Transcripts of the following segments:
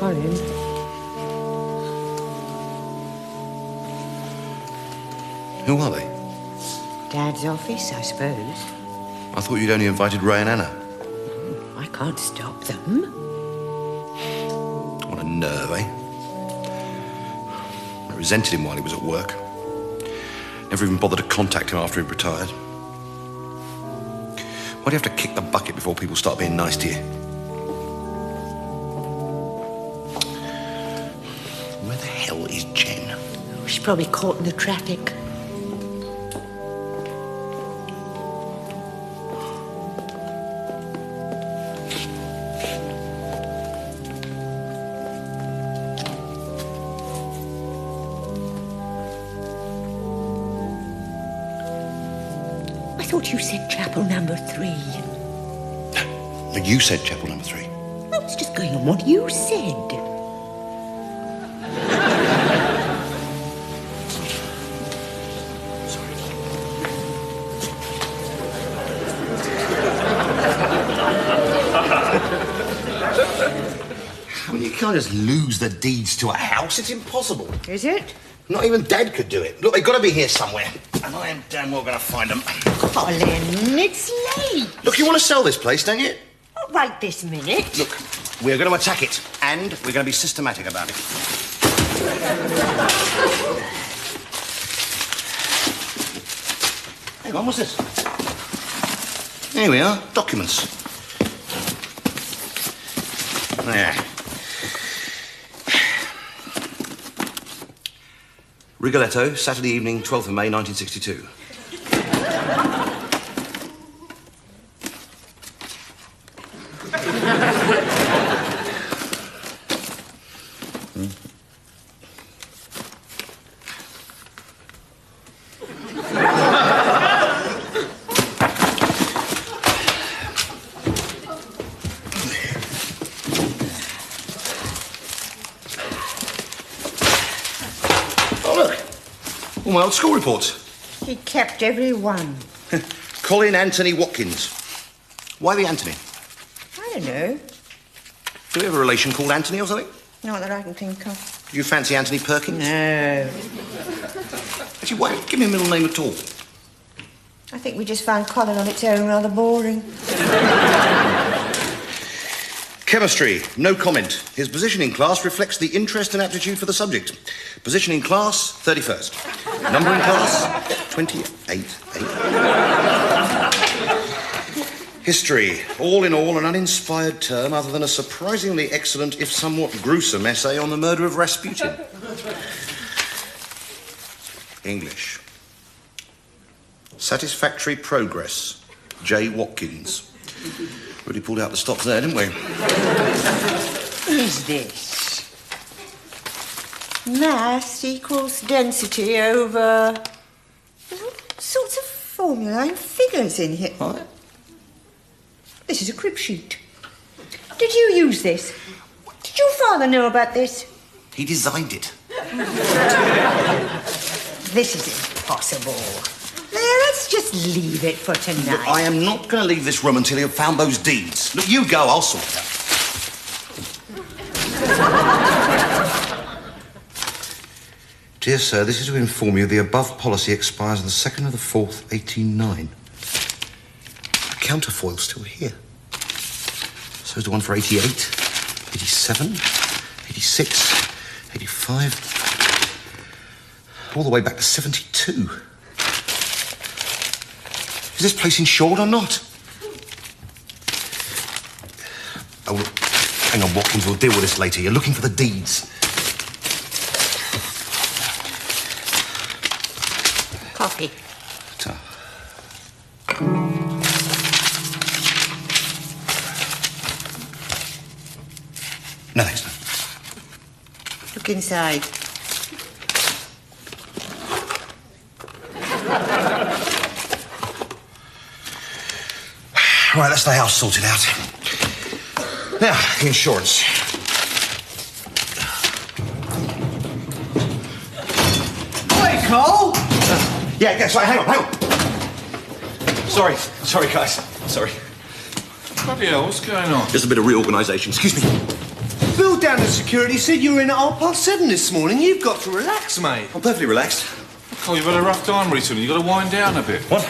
Colin. Who are they? Dad's office, I suppose. I thought you'd only invited Ray and Anna. I can't stop them. What a nerve, eh? I resented him while he was at work. Never even bothered to contact him after he'd retired. Why do you have to kick the bucket before people start being nice to you? Where the hell is Jen? Oh, she's probably caught in the traffic. I thought you said chapel number 3. No, you said chapel number 3. I was just going on what you said. I mean, you can't just lose the deeds to a house. It's impossible. Is it? Not even Dad could do it. Look, they've got to be here somewhere. And I am damn well going to find them. Colin, it's late. Look, you want to sell this place, don't you? Not right this minute. Look, we're going to attack it. And we're going to be systematic about it. Hang on, what's this? Here we are. Documents. There. Rigoletto, Saturday evening, 12th of May, 1962. All my old school reports. He kept every one. Colin Anthony Watkins. Why the Anthony? I don't know. Do we have a relation called Anthony or something? Not that I can think of. Do you fancy Anthony Perkins? No. Actually, why don't you give me a middle name at all? I think we just found Colin on its own rather boring. Chemistry, no comment. His position in class reflects the interest and aptitude for the subject. Position in class, 31st. Number in class, 28. History, all in all, an uninspired term other than a surprisingly excellent, if somewhat gruesome, essay on the murder of Rasputin. English. Satisfactory progress, J. Watkins. Really pulled out the stops there, didn't we? Is this? Mass equals density over... There's all sorts of formula and figures in here. What? This is a crib sheet. Did you use this? Did your father know about this? He designed it. This is impossible. Let's just leave it for tonight. Look, I am not going to leave this room until you've found those deeds. Look, you go, I'll sort it out. Dear sir, this is to inform you the above policy expires on the 2nd of the 4th, 1809. The counterfoil's still here. So is the one for 88, 87, 86, 85, all the way back to 72. Is this place insured or not? Oh, look, hang on, Watkins, we'll deal with this later. You're looking for the deeds. Coffee. No, thanks. Look inside. Right, that's the house sorted out. Now, the insurance. Hey, Cole! Yeah, sorry, hang on. Sorry, guys. Sorry. Bloody hell, what's going on? Just a bit of reorganisation. Excuse me. Bill down at security said you were in at 7:30 this morning. You've got to relax, mate. I'm perfectly relaxed. Cole, you've had a rough time recently. You've got to wind down a bit. What?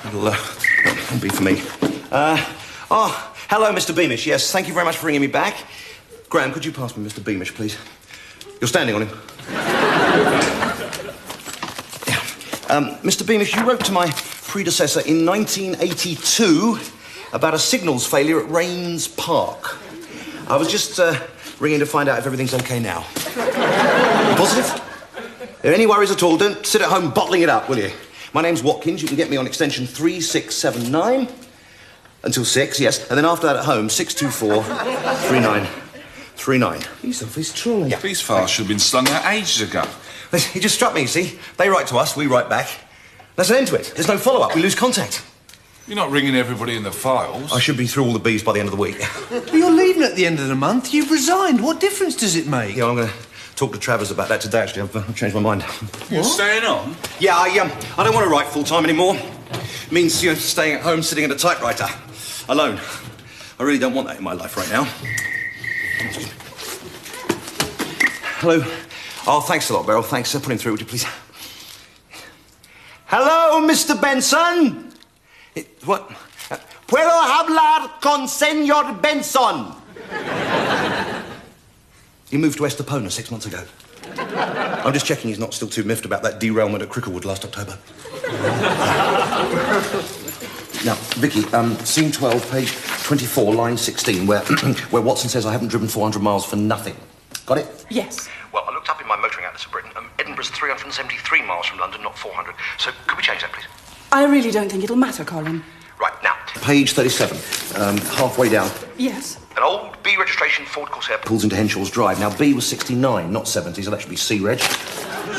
That'll be for me. Hello, Mr. Beamish. Yes, thank you very much for ringing me back. Graham, could you pass me Mr. Beamish, please? You're standing on him. Mr. Beamish, you wrote to my predecessor in 1982 about a signals failure at Rains Park. I was just ringing to find out if everything's okay now. You positive? If there are any worries at all, don't sit at home bottling it up, will you? My name's Watkins. You can get me on extension 3679 until 6, yes. And then after that at home, 624 3939. He's off his trolley. Yeah. These files should have been slung out ages ago. It just struck me, you see. They write to us, we write back. There's an end to it. There's no follow-up. We lose contact. You're not ringing everybody in the files. I should be through all the B's by the end of the week. But you're leaving at the end of the month. You've resigned. What difference does it make? Yeah, I'm going to talk to Travers about that today, actually. I've changed my mind. You're staying on? Yeah, I don't want to write full-time anymore. It means, staying at home, sitting at a typewriter. Alone. I really don't want that in my life right now. Hello. Oh, thanks a lot, Beryl. Thanks for putting through, would you please? Hello, Mr. Benson. What? Puedo hablar con Señor Benson? He moved to Estepona 6 months ago. I'm just checking he's not still too miffed about that derailment at Cricklewood last October. Now, Vicky, scene 12, page 24, line 16, where Watson says I haven't driven 400 miles for nothing. Got it? Yes. Well, I looked up in my motoring atlas of Britain. Edinburgh's 373 miles from London, not 400. So could we change that, please? I really don't think it'll matter, Colin. Right, now, page 37, halfway down. Yes. An old B registration Ford Corsair pulls into Henshaw's Drive. Now, B was 69, not 70, so that should be C reg.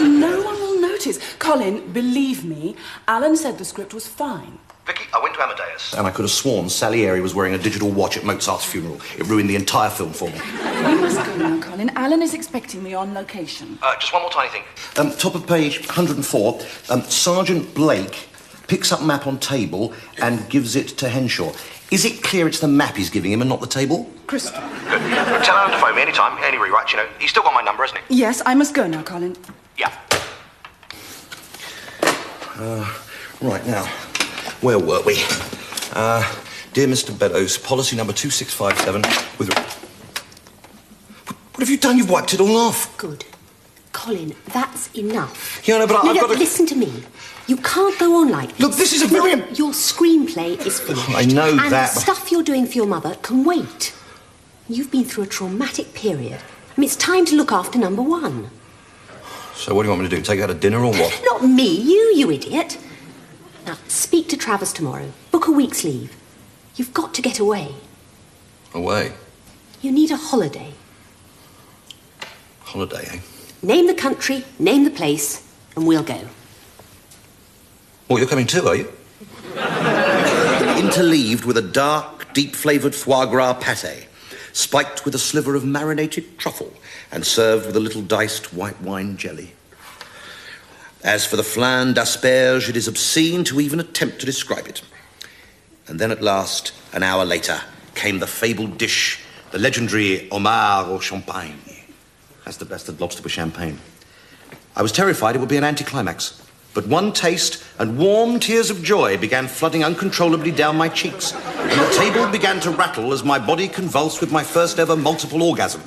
No one will notice. Colin, believe me, Alan said the script was fine. Vicky, I went to Amadeus. And I could have sworn Salieri was wearing a digital watch at Mozart's funeral. It ruined the entire film for me. We must go now, Colin. Alan is expecting me on location. Just one more tiny thing. Top of page 104, Sergeant Blake picks up map on table and gives it to Henshaw. Is it clear it's the map he's giving him and not the table? Crystal. Good. Tell Alan to phone me anytime, any rewrites, He's still got my number, hasn't he? Yes, I must go now, Colin. Yeah. Right now, where were we? Dear Mr. Beddoes, policy number 2657 with... What have you done? You've wiped it all off. Good. Colin, that's enough. Yeah, no, but I've got to... Listen to me. You can't go on like this. Look, this is a very... Your screenplay is finished. I know and that. And the stuff you're doing for your mother can wait. You've been through a traumatic period. It's time to look after number one. So what do you want me to do? Take her out to dinner or what? Not me, you idiot. Now, speak to Travers tomorrow. Book a week's leave. You've got to get away. Away? You need a holiday. Holiday, eh? Name the country, name the place, and we'll go. What, you're coming too, are you? Interleaved with a dark, deep-flavoured foie gras pâté, spiked with a sliver of marinated truffle, and served with a little diced white wine jelly. As for the flan d'asperge, it is obscene to even attempt to describe it. And then at last, an hour later, came the fabled dish, the legendary homard au champagne. That's the best of lobster with champagne. I was terrified it would be an anticlimax, but one taste and warm tears of joy began flooding uncontrollably down my cheeks, and the table began to rattle as my body convulsed with my first ever multiple orgasm.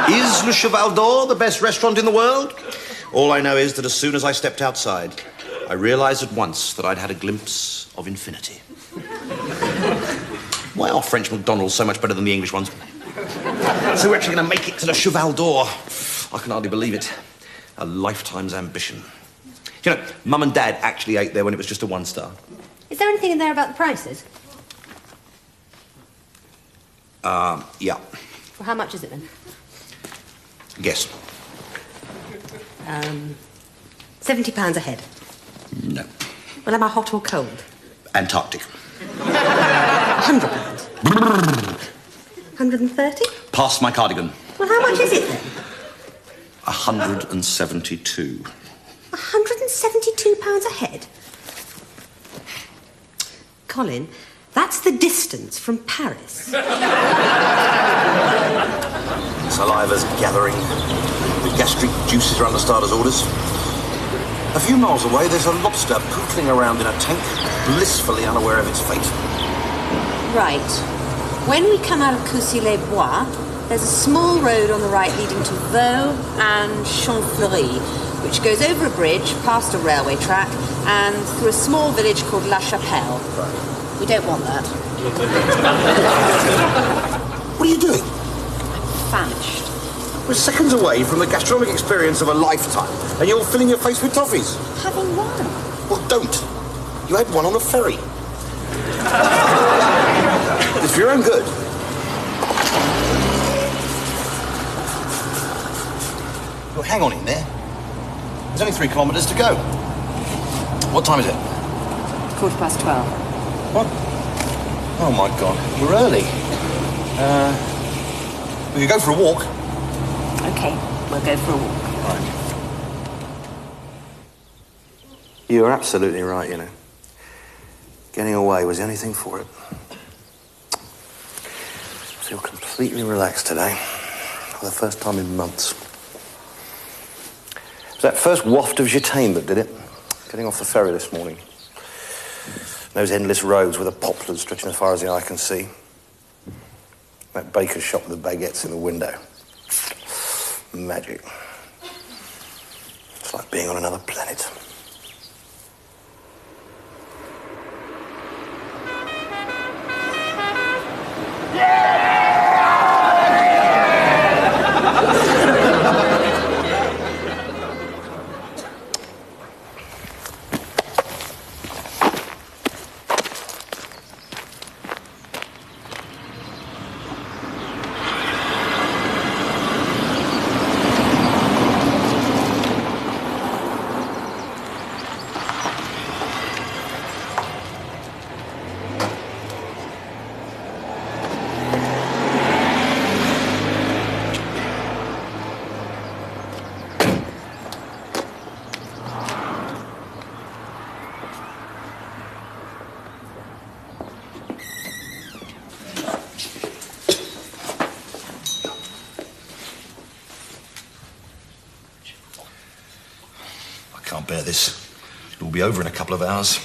Is Le Cheval d'Or the best restaurant in the world? All I know is that as soon as I stepped outside, I realised at once that I'd had a glimpse of infinity. Why are French McDonald's so much better than the English ones? So we're actually going to make it to Le Cheval d'Or. I can hardly believe it. A lifetime's ambition. Mum and Dad actually ate there when it was just a 1-star. Is there anything in there about the prices? Yeah. Well, how much is it then? Guess. £70 a head. No. Well, am I hot or cold? Antarctic. £100. 130? Pass my cardigan. Well, how much is it then? 172. £172 a head? Colin, that's the distance from Paris. Saliva's gathering. The gastric juices are under starter's orders. A few miles away, there's a lobster pootling around in a tank, blissfully unaware of its fate. Right. When we come out of Coucy-les-Bois, there's a small road on the right leading to Vaux and Champfleury, which goes over a bridge, past a railway track, and through a small village called La Chapelle. Right. We don't want that. What are you doing? I'm famished. We're seconds away from the gastronomic experience of a lifetime, and you're filling your face with toffees. Having one. Well, don't. You had one on the ferry. It's for your own good. Well, hang on in there. There's only 3 kilometres to go. What time is it? 12:15. What? Oh, my God. We're early. We could go for a walk. Okay, we'll go for a walk. Right. You're absolutely right, you know. Getting away was the only thing for it. I feel completely relaxed today. For the first time in months. It was that first waft of Gitane that did it. Getting off the ferry this morning. Those endless roads with the poplars stretching as far as the eye can see. That baker's shop with the baguettes in the window. Magic. It's like being on another planet. Can't bear this. It'll be over in a couple of hours.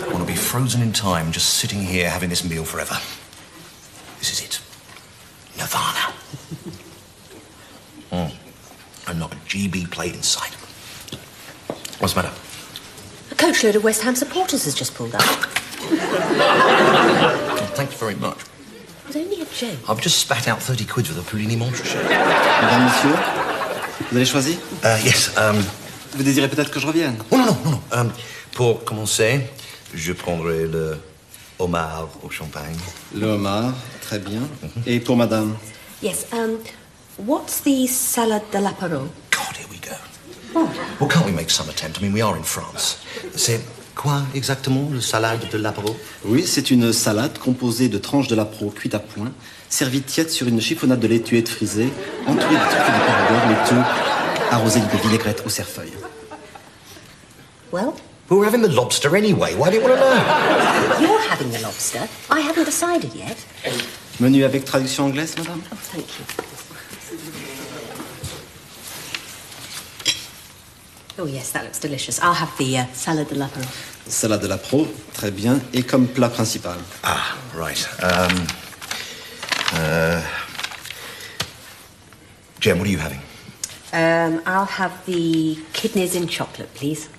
I want to be frozen in time, just sitting here having this meal forever. This is it. Nirvana. And not a GB plate in sight. What's the matter? A coachload of West Ham supporters has just pulled up. Oh, thank you very much. It was only a joke. I've just spat out 30 quid for the Pouligny Montre shirt. Madame, monsieur, vous allez choisir? Yes, Vous désirez peut-être que je revienne? Oh, non. Pour commencer, je prendrai le homard au champagne. Le homard, très bien. Et pour madame? Yes, what's the salade de l'apéro? God, here we go. Well, can't we make some attempt? I mean, we are in France. C'est quoi exactement, le salade de l'apéro? Oui, c'est une salade composée de tranches de lapro cuites à point, servie tiède sur une chiffonnade de laitue et de frisée, entourée de truffes de parador, laiteux, arrosée de vinaigrette au cerfeuil. Well, We were having the lobster anyway. Why do you want to know? you're having the lobster. I haven't decided yet. Menu avec traduction anglaise, madame? Oh, thank you. Oh, yes, that looks delicious. I'll have the salade de l'apéro. Salade de lapro, très bien. Et comme plat principal? Ah, right. Jem, what are you having? I'll have the kidneys in chocolate, please.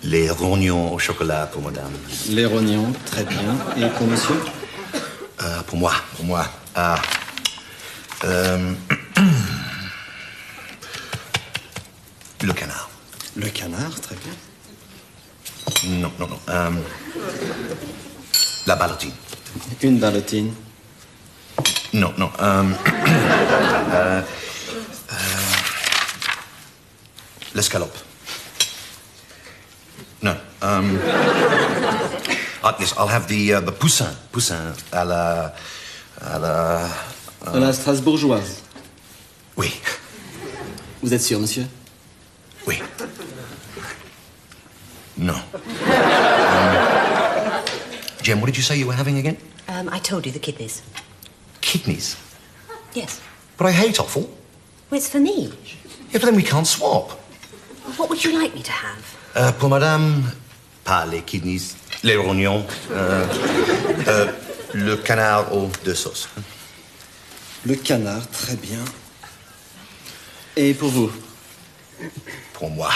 Les rognons au chocolat pour madame. Les rognons, très bien. Et pour monsieur? Pour moi. Le canard. Le canard, très bien. Non. La ballotine. Une ballotine. No, no. L'escalope. No. Yes, I'll have the poussin. Poussin à la... À la strasbourgeoise. Oui. Vous êtes sûr, monsieur? Oui. No. Jem, what did you say you were having again? I told you the kidneys. Kidneys? Yes. But I hate offal. Well, it's for me. Yeah, but then we can't swap. What would you like me to have? Pour madame, pas les kidneys, les rognons, le canard aux deux sauces. Le canard, très bien. Et pour vous? Pour moi.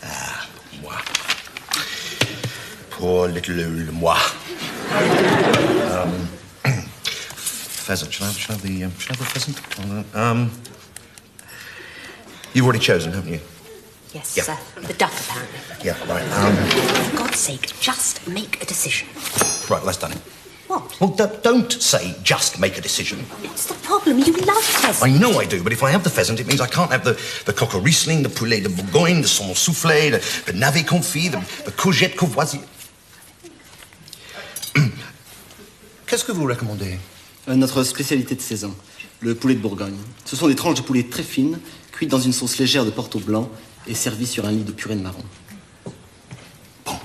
Ah, moi. Pour le moi. Pheasant. Should I have the pheasant? You've already chosen, haven't you? Yes, Yeah. the duck, apparently. Yeah, right. For God's sake, just make a decision. Right, well, that's done it. What? Well, don't say just make a decision. What's the problem? You love pheasant. I know I do, but if I have the pheasant, it means I can't have the coq au Riesling, the poulet de Bourgogne, the saumon soufflé, the navet confit, the courgette courvoisier. Qu'est-ce que vous recommandez? Notre spécialité de saison, le poulet de Bourgogne. Ce sont des tranches de poulet très fines, cuites dans une sauce légère de porto blanc et servies sur un lit de purée de marron. Bon.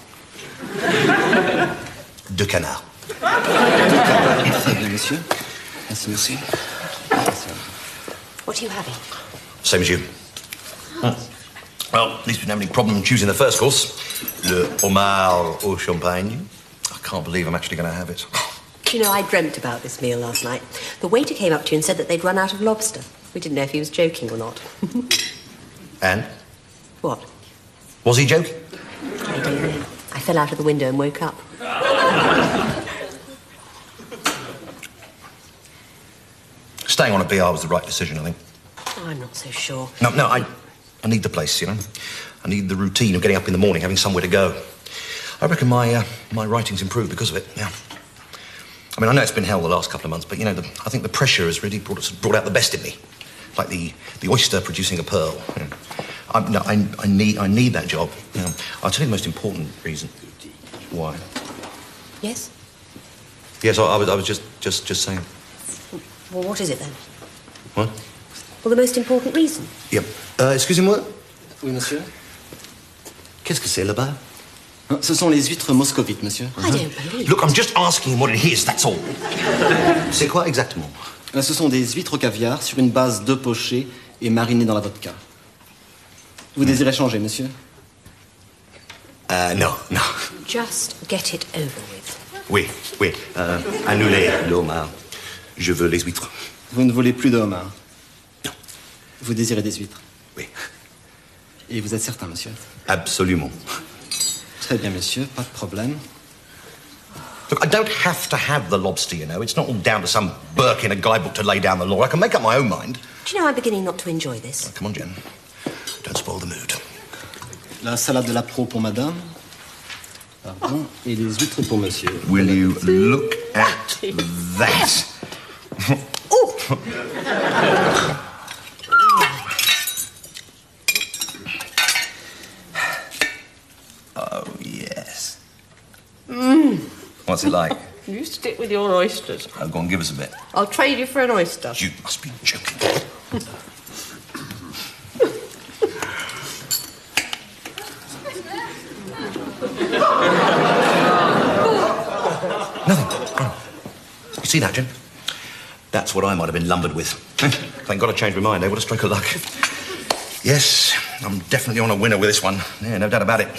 De canard. Très bien, monsieur. Merci, merci. What are you having? Same as you. Well, at least we didn't have any problem choosing the first course. Le homard au champagne. I can't believe I'm actually going to have it. Do you know, I dreamt about this meal last night. The waiter came up to you and said that they'd run out of lobster. We didn't know if he was joking or not. And? What? Was he joking? I don't know. I fell out of the window and woke up. Staying on a BR was the right decision, I think. Oh, I'm not so sure. No, I need the place, you know. I need the routine of getting up in the morning, having somewhere to go. I reckon my writing's improved because of it, yeah. I mean, I know it's been hell the last couple of months, but, you know, I think the pressure has really brought out the best in me. Like the oyster producing a pearl. You know. I need that job. You know. I'll tell you the most important reason. Why? Yes? Yes, I was just saying. Well, what is it then? What? Well, the most important reason. Yep. Excusez-moi. Oui, monsieur. Qu'est-ce que c'est là-bas? Ce sont les huîtres moscovites, monsieur. I don't believe Look, I'm just asking him what it is, that's all. C'est quoi exactement? Ce sont des huîtres au caviar sur une base d'œufs pochés et marinés dans la vodka. Vous désirez changer, monsieur? No. Just get it over with. Oui. Annulez le homard. Je veux les huîtres. Vous ne voulez plus de homard? Non. Vous désirez des huîtres? Oui. Et vous êtes certain, monsieur? Absolument. Très bien, monsieur, pas de problème. Look, I don't have to have the lobster, you know. It's not all down to some Burke in a guidebook to lay down the law. I can make up my own mind. Do you know, I'm beginning not to enjoy this. Oh, come on, Jen. Don't spoil the mood. La salade de la pro pour madame. Pardon. Et les huîtres pour monsieur. Will you look at that? Oh! Oh, yes. What's it like? You stick with your oysters. Oh, go on, give us a bit. I'll trade you for an oyster. You must be joking. Nothing. Oh. You see that, Jim? That's what I might have been lumbered with. Thank God I changed my mind, eh? What a stroke of luck. Yes, I'm definitely on a winner with this one. Yeah, no doubt about it.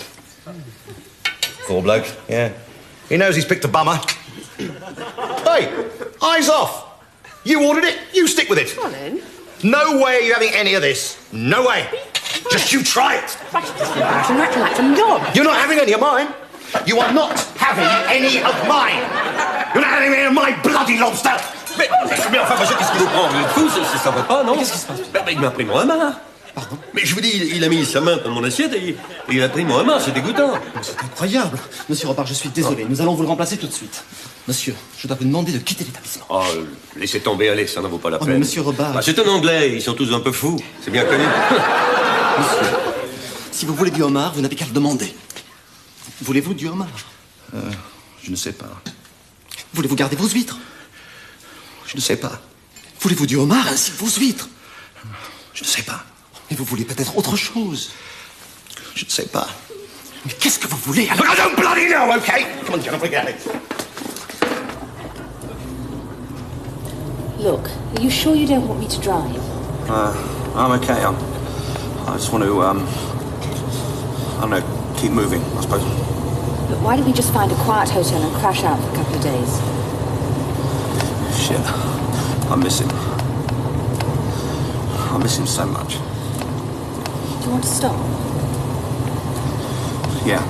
Poor bloke, yeah. He knows he's picked a bummer. Hey, eyes off. You ordered it, you stick with it. Colin? No way are you having any of this. No way. Just you try it. Relax, I'm not. You're not having any of mine. You are not having any of mine. You're not having any of my bloody lobster. Mais enfin, monsieur, qu'est-ce qu'il vous prend? Vous êtes fou, ça va pas, non? Qu'est-ce qui se passe? Il m'a pris mon homard. Pardon? Mais je vous dis, il a mis sa main dans mon assiette et il a pris mon homard, c'est dégoûtant. C'est incroyable. Monsieur Robard, je suis désolé. Nous allons vous le remplacer tout de suite. Monsieur, je dois vous demander de quitter l'établissement. Oh, laissez tomber, allez, ça n'en vaut pas la Oh, peine. mais monsieur Robard... Bah, c'est un Anglais, ils sont tous un peu fous. C'est bien connu. Monsieur, si vous voulez du homard, vous n'avez qu'à le demander. Voulez-vous du homard? Je ne sais pas. Voulez-vous garder vos huîtres? Je ne sais pas. Voulez-vous du homard ainsi que vos huîtres? Je ne sais pas. Mais vous voulez peut-être autre chose? Je ne sais pas. Mais qu'est-ce que vous voulez alors? But I don't bloody know, okay? Come on, Jennifer, get it. Look, are you sure you don't want me to drive? I'm okay. I just want to, I don't know, keep moving, I suppose. Look, why don't we just find a quiet hotel and crash out for a couple of days? Shit. I miss him. I miss him so much. Do you want to stop? Yeah.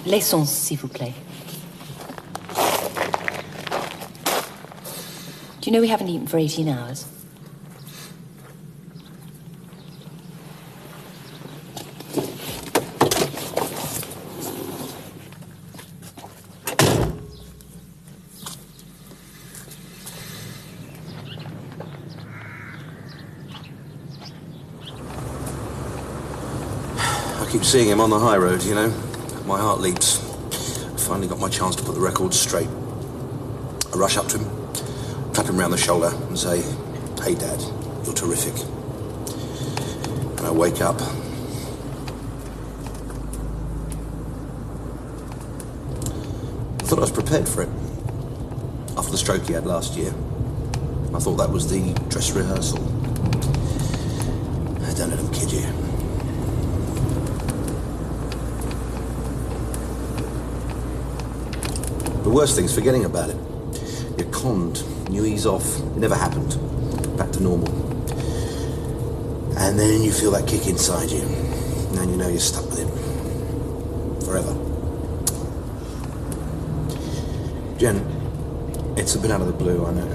L'essence, s'il vous plaît. Do you know we haven't eaten for 18 hours? I keep seeing him on the high road, you know. My heart leaps. I finally got my chance to put the record straight. I rush up to him, tap him round the shoulder and say, "Hey, Dad, you're terrific." And I wake up. I thought I was prepared for it. After the stroke he had last year. I thought that was the dress rehearsal. Don't let him kid you. The worst thing's forgetting about it. You're conned, and you ease off. It never happened. Back to normal. And then you feel that kick inside you. And then you know you're stuck with him. Forever. Jen, it's a bit out of the blue, I know.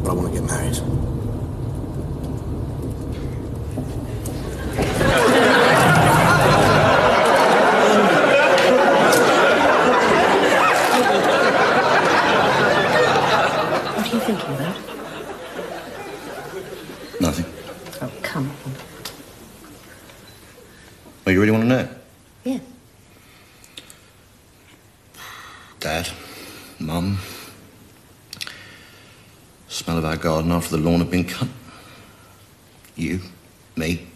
But I want to get married. Nothing. Oh, come on. Oh, you really want to know? Yeah. Dad, Mum, smell of our garden after the lawn had been cut. You, me,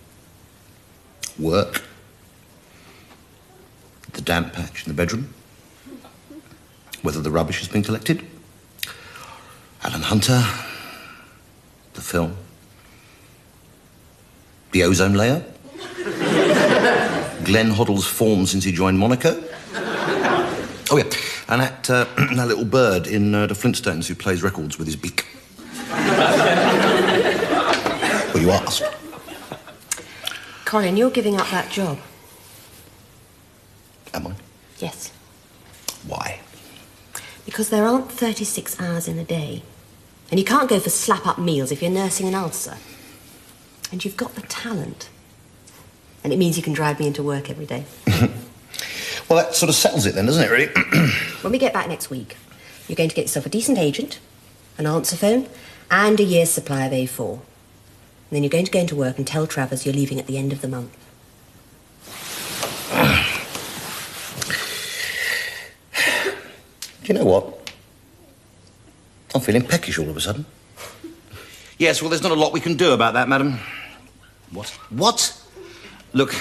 work, the damp patch in the bedroom, whether the rubbish has been collected, Alan Hunter, the film, the ozone layer, Glenn Hoddle's form since he joined Monaco. Oh, yeah, and that little bird in the Flintstones who plays records with his beak. Well, you asked. Colin, you're giving up that job. Am I? Yes. Why? Because there aren't 36 hours in a day. And you can't go for slap-up meals if you're nursing an ulcer. And you've got the talent. And it means you can drive me into work every day. Well, that sort of settles it then, doesn't it, really? When we get back next week, you're going to get yourself a decent agent, an answer phone, and a year's supply of A4. And then you're going to go into work and tell Travers you're leaving at the end of the month. Do you know what? I'm feeling peckish all of a sudden. Yes, well, there's not a lot we can do about that, madam. What? What? Look,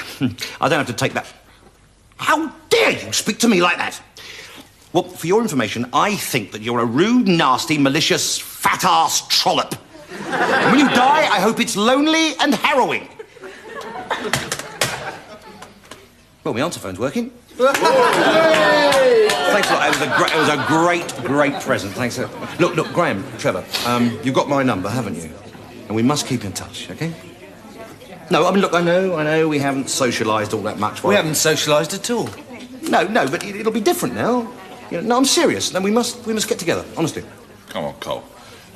I don't have to take that. How dare you speak to me like that? Well, for your information, I think that you're a rude, nasty, malicious, fat-ass trollop. And when you die, I hope it's lonely and harrowing. Well, my answer phone's working. Thanks a lot. It was a great present. Thanks. Look, Graham, Trevor, you've got my number, haven't you? And we must keep in touch, okay? No, I mean, look, I know we haven't socialised all that much. We haven't socialised at all. No, but it'll be different now. You know, no, I'm serious. No, we must get together, honestly. Come on, Cole.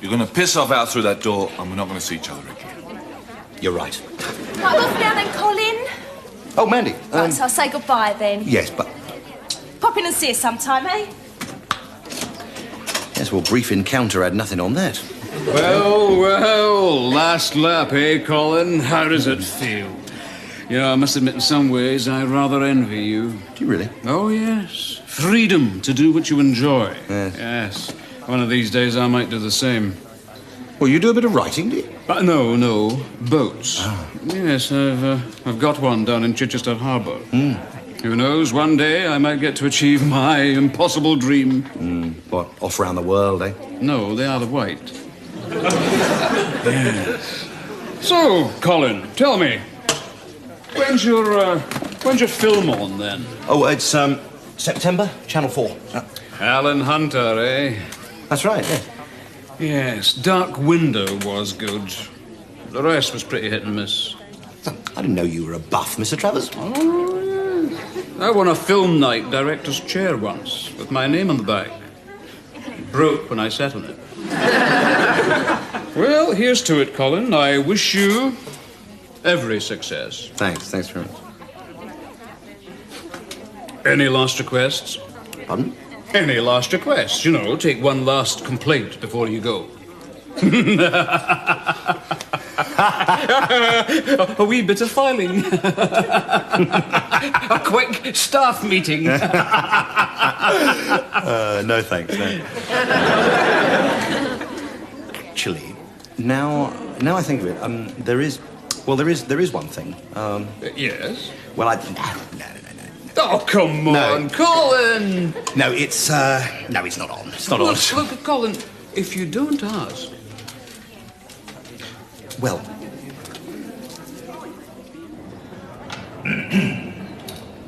You're going to piss off out through that door, and we're not going to see each other again. You're right. Right, off now then, Colin. Oh, Mandy. Right, so I'll say goodbye then. Yes, but... Pop in and see us sometime, eh? Yes, well, brief encounter had nothing on that. Well, last lap, eh, Colin? How does it feel? You know, I must admit, in some ways, I rather envy you. Do you really? Oh, yes. Freedom to do what you enjoy. Yes. One of these days, I might do the same. Well, you do a bit of writing, do you? No. Boats. Oh. Yes, I've got one down in Chichester Harbour. Who knows, one day I might get to achieve my impossible dream. What, off round the world, eh? No, the Isle of Wight. Yes. So, Colin, tell me, when's your film on, then? Oh, it's, September, Channel 4. Alan Hunter, eh? That's right, yeah. Yes, Dark Window was good. The rest was pretty hit and miss. I didn't know you were a buff, Mr. Travers. Oh, yeah. I won a film night director's chair once, with my name on the back. It broke when I sat on it. Well, here's to it, Colin. I wish you every success. Thanks very much. Any last requests? Pardon? Any last requests? You know, take one last complaint before you go. A wee bit of filing. A quick staff meeting. No, thanks, no. Actually, now I think of it, there is one thing. Yes? Well, no. Oh, come on, Colin! No, it's not on. It's not on. Look, Colin, if you don't ask... Well...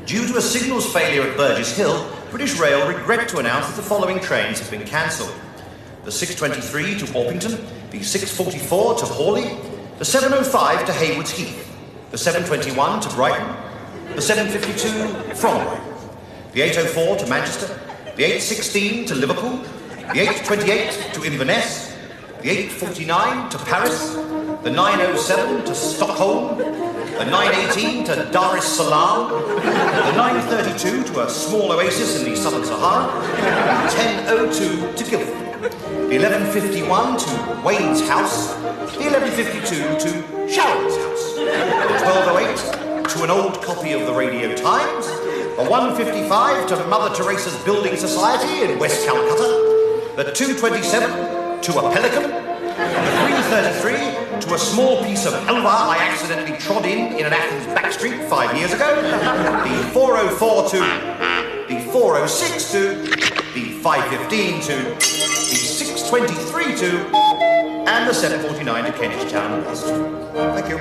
Due to a signals failure at Burgess Hill, British Rail regret to announce that the following trains have been cancelled. The 6:23 to Orpington, the 6:44 to Hawley, the 7:05 to Haywards Heath, the 7:21 to Brighton, the 7:52 from Brighton, the 8:04 to Manchester, the 8:16 to Liverpool, the 8:28 to Inverness, the 8:49 to Paris, the 9:07 to Stockholm, the 9:18 to Dar es Salaam, the 9:32 to a small oasis in the southern Sahara, the 10:02 to Guildford, the 11:51 to Wayne's House, the 11:52 to Sharon's House, the 12:08 to an old copy of the Radio Times, the 1:55 to Mother Teresa's Building Society in West Calcutta, the 2:27 to a Pelican, the 3:33 to a small piece of halva I accidentally trod in an Athens backstreet 5 years ago, the 4:04 to, the 4:06 to, the 5:15 to, the 6:23 to, and the 7:49 to Kentish Town West. Thank you.